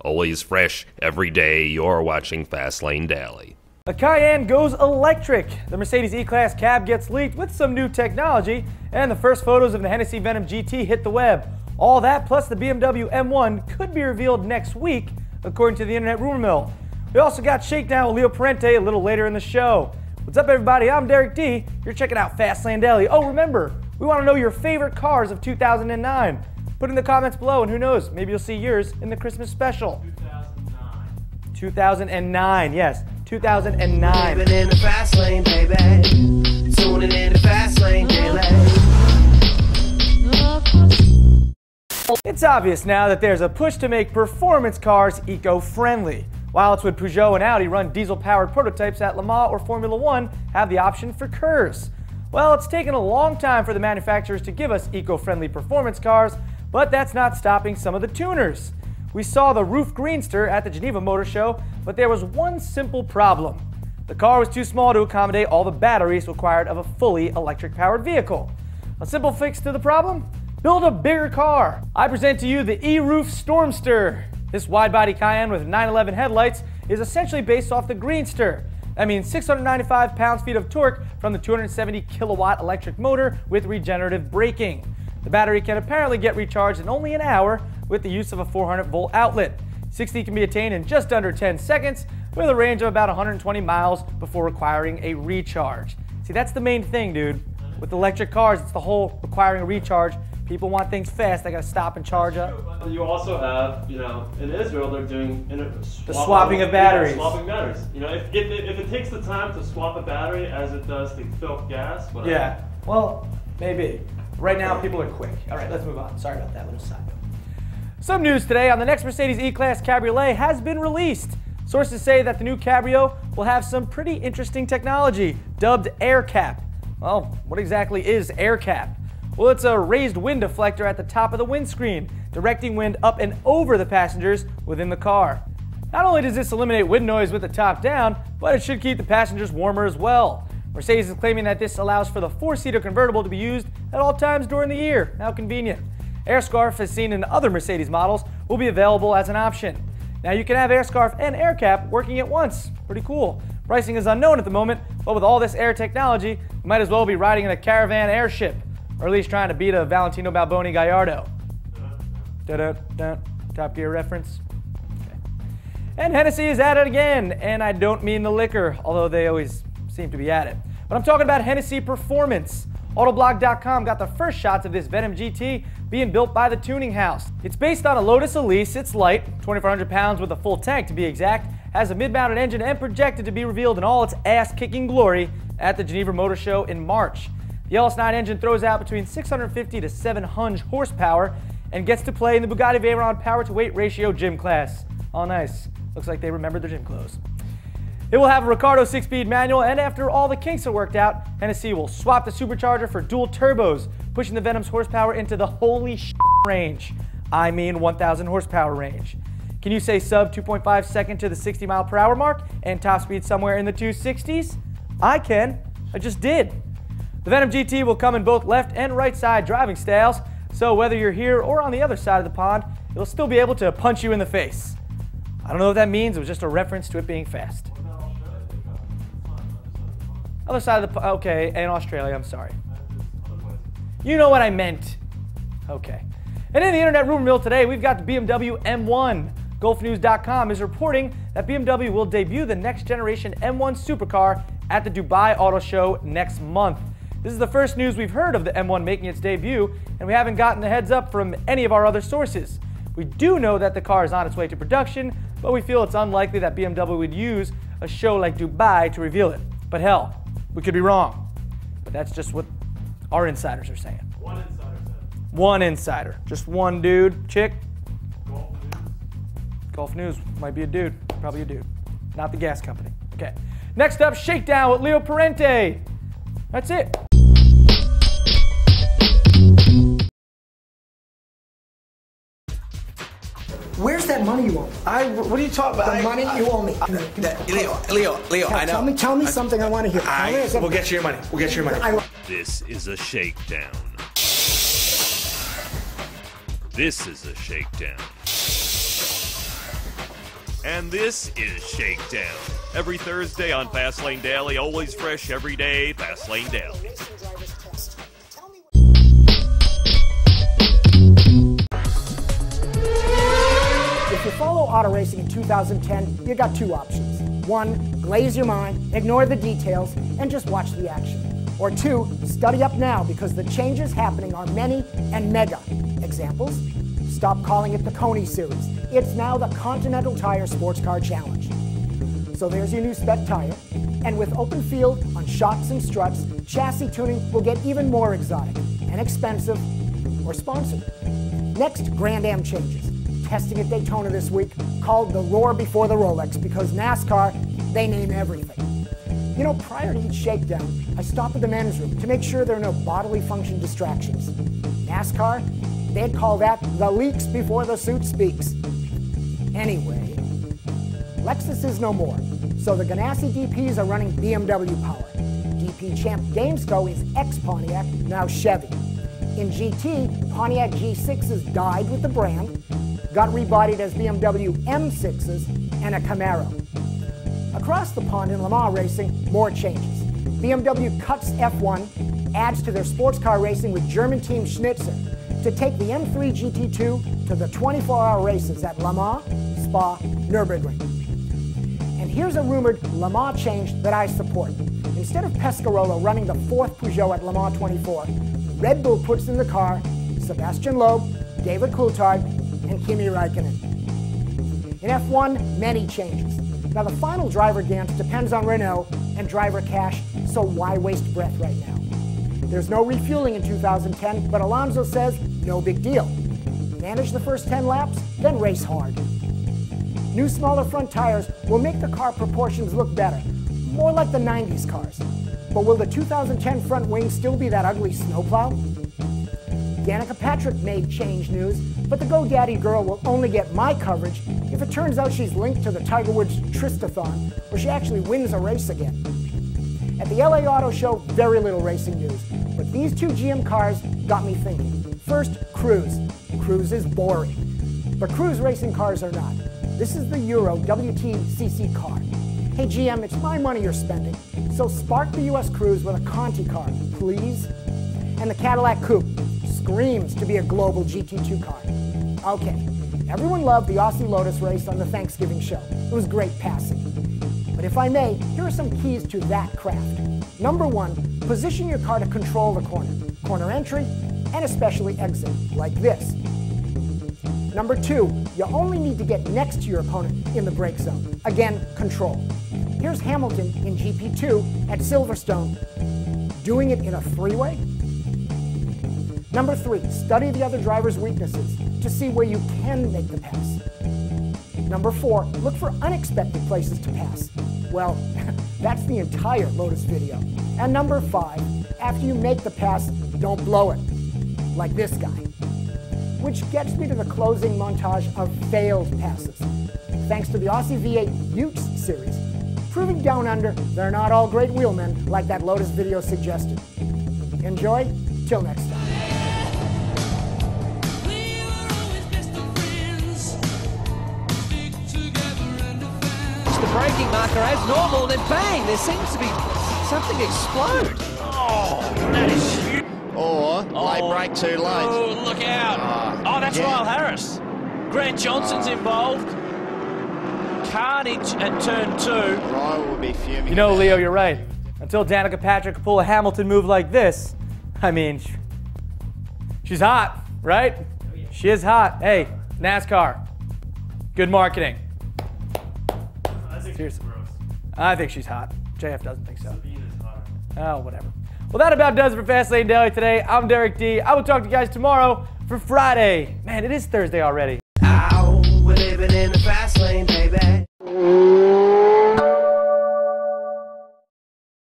Always fresh every day. You're watching Fastlane Daily. A Cayenne goes electric. The Mercedes E-Class cab gets leaked with some new technology, and the first photos of the Hennessey Venom GT hit the web. All that plus the BMW M1 could be revealed next week, according to the internet rumor mill. We also got Shakedown with Leo Parente a little later in the show. What's up, everybody? I'm Derek D. You're checking out Fastlane Daily. Oh, remember, we want to know your favorite cars of 2009. Put in the comments below, and who knows, maybe you'll see yours in the Christmas special. 2009, yes, 2009. Living in the fast lane, baby. Tuning in the Fastlane Daily. It's obvious now that there's a push to make performance cars eco-friendly. While it's what Peugeot and Audi run diesel-powered prototypes at Le Mans or Formula One have the option for KERS. Well, it's taken a long time for the manufacturers to give us eco-friendly performance cars, but that's not stopping some of the tuners. We saw the RUF Greenster at the Geneva Motor Show, but there was one simple problem. The car was too small to accommodate all the batteries required of a fully electric-powered vehicle. A simple fix to the problem? Build a bigger car. I present to you the RUF Stormster. This wide-body Cayenne with 911 headlights is essentially based off the Greenster. That means 695 pounds-feet of torque from the 270 kilowatt electric motor with regenerative braking. The battery can apparently get recharged in only an hour with the use of a 400-volt outlet. 60 can be attained in just under 10 seconds with a range of about 120 miles before requiring a recharge. See, that's the main thing, dude. With electric cars, it's the whole requiring a recharge. People want things fast, they gotta stop and charge up. You also have, in Israel, they're doing the swapping of batteries. Yeah, swapping batteries. If it takes the time to swap a battery as it does to fill gas, whatever. Yeah, well, maybe. Right now, people are quick. All right, let's move on. Sorry about that little side note. Some news today on the next Mercedes E-Class Cabriolet has been released. Sources say that the new Cabrio will have some pretty interesting technology, dubbed AirCap. Well, what exactly is AirCap? Well, it's a raised wind deflector at the top of the windscreen, directing wind up and over the passengers within the car. Not only does this eliminate wind noise with the top down, but it should keep the passengers warmer as well. Mercedes is claiming that this allows for the 4-seater convertible to be used at all times during the year. How convenient. AirScarf, as seen in other Mercedes models, will be available as an option. Now you can have AirScarf and AirCap working at once. Pretty cool. Pricing is unknown at the moment, but with all this air technology, you might as well be riding in a caravan airship, or at least trying to beat a Valentino Balboni Gallardo. Top Gear reference. Okay. And Hennessey is at it again, and I don't mean the liquor, although they always seem to be at it. But I'm talking about Hennessey Performance. Autoblog.com got the first shots of this Venom GT being built by the tuning house. It's based on a Lotus Elise. It's light, 2,400 pounds with a full tank to be exact, has a mid-mounted engine and projected to be revealed in all its ass-kicking glory at the Geneva Motor Show in March. The LS9 engine throws out between 650 to 700 horsepower and gets to play in the Bugatti Veyron power-to-weight ratio gym class. Oh, nice. Looks like they remembered their gym clothes. It will have a Ricardo 6-speed manual, and after all the kinks are worked out, Hennessey will swap the supercharger for dual turbos, pushing the Venom's horsepower into the holy range. I mean 1,000 horsepower range. Can you say sub 2.5 second to the 60 mile per hour mark and top speed somewhere in the 260s? I can. I just did. The Venom GT will come in both left and right side driving styles, so whether you're here or on the other side of the pond, it'll still be able to punch you in the face. I don't know what that means. It was just a reference to it being fast. Other side of the pond, okay, and Australia, I'm sorry. You know what I meant. Okay. And in the internet rumor mill today, we've got the BMW M1. GolfNews.com is reporting that BMW will debut the next generation M1 supercar at the Dubai Auto Show next month. This is the first news we've heard of the M1 making its debut, and we haven't gotten the heads up from any of our other sources. We do know that the car is on its way to production, but we feel it's unlikely that BMW would use a show like Dubai to reveal it. But hell, we could be wrong. But that's just what our insiders are saying. One insider said. One insider. Just one dude. Chick? Golf News. Golf News. Might be a dude. Probably a dude. Not the gas company. Okay. Next up, Shakedown with Leo Parente. That's it. Where's that money you owe me? What are you talking about? The money you owe me. Leo, I know. Tell me something I want to hear. We'll get you your money. We'll get you your money. This is a shakedown. This is a shakedown. And this is Shakedown. Every Thursday on Fastlane Daily, always fresh every day, Fastlane Daily. If you follow auto racing in 2010, you got two options. One, glaze your mind, ignore the details, and just watch the action. Or two, study up now because the changes happening are many and mega. Examples? Stop calling it the Coney Series. It's now the Continental Tire Sports Car Challenge. So there's your new spec tire. And with open field on shocks and struts, chassis tuning will get even more exotic and expensive or sponsored. Next, Grand Am changes. Testing at Daytona this week, called the Roar Before the Rolex because NASCAR, they name everything. You know, prior to each shakedown, I stop at the men's room to make sure there are no bodily function distractions. NASCAR, they'd call that the leaks before the suit speaks. Anyway, Lexus is no more, so the Ganassi DPs are running BMW power. DP champ Gamesco is ex-Pontiac, now Chevy. In GT, Pontiac G6s died with the brand, got rebodied as BMW M6s, and a Camaro. Across the pond in Le Mans racing, more changes. BMW cuts F1, adds to their sports car racing with German team Schnitzer to take the M3 GT2 to the 24-hour races at Le Mans, Spa, Nürburgring. And here's a rumored Le Mans change that I support. Instead of Pescarolo running the 4th Peugeot at Le Mans 24, Red Bull puts in the car Sebastian Loeb, David Coulthard, and Kimi Räikkönen. In F1, many changes. Now the final driver dance depends on Renault and driver cash, so why waste breath right now? There's no refueling in 2010, but Alonso says no big deal. Manage the first 10 laps, then race hard. New smaller front tires will make the car proportions look better, more like the 90s cars. But will the 2010 front wing still be that ugly snowplow? Danica Patrick made change news, but the GoDaddy girl will only get my coverage if it turns out she's linked to the Tiger Woods Tristathon, where she actually wins a race again. At the LA Auto Show, very little racing news, but these two GM cars got me thinking. First, Cruise. Cruise is boring, but Cruise racing cars are not. This is the Euro WTCC car. Hey GM, it's my money you're spending, so spark the US Cruise with a Conti car, please. And the Cadillac Coupe screams to be a global GT2 car. Okay, everyone loved the Aussie Lotus race on the Thanksgiving show. It was great passing. But if I may, here are some keys to that craft. Number one, position your car to control the corner entry, and especially exit, like this. Number two, you only need to get next to your opponent in the brake zone. Again, control. Here's Hamilton in GP2 at Silverstone, doing it in a three-way. Number three, study the other driver's weaknesses to see where you can make the pass. Number four, look for unexpected places to pass. Well, that's the entire Lotus video. And number five, after you make the pass, don't blow it, like this guy. Which gets me to the closing montage of failed passes. Thanks to the Aussie V8 Utes series, proving down under they're not all great wheelmen like that Lotus video suggested. Enjoy, till next time. The braking marker as normal, then bang, there seems to be something explode. Oh, that is huge. Or late brake too late. Oh, look out. Oh, that's Lyle Harris. Grant Johnson's involved. Carnage at turn 2. Ryle will be fuming. You know, Leo, you're right. Until Danica Patrick could pull a Hamilton move like this, I mean, she's hot, right? She is hot. Hey, NASCAR, good marketing. Seriously. I think she's hot. JF doesn't think so. Oh, whatever. Well, that about does it for Fastlane Daily today. I'm Derek D. I will talk to you guys tomorrow for Friday. Man, it is Thursday already. Ow, we're living in the fast lane.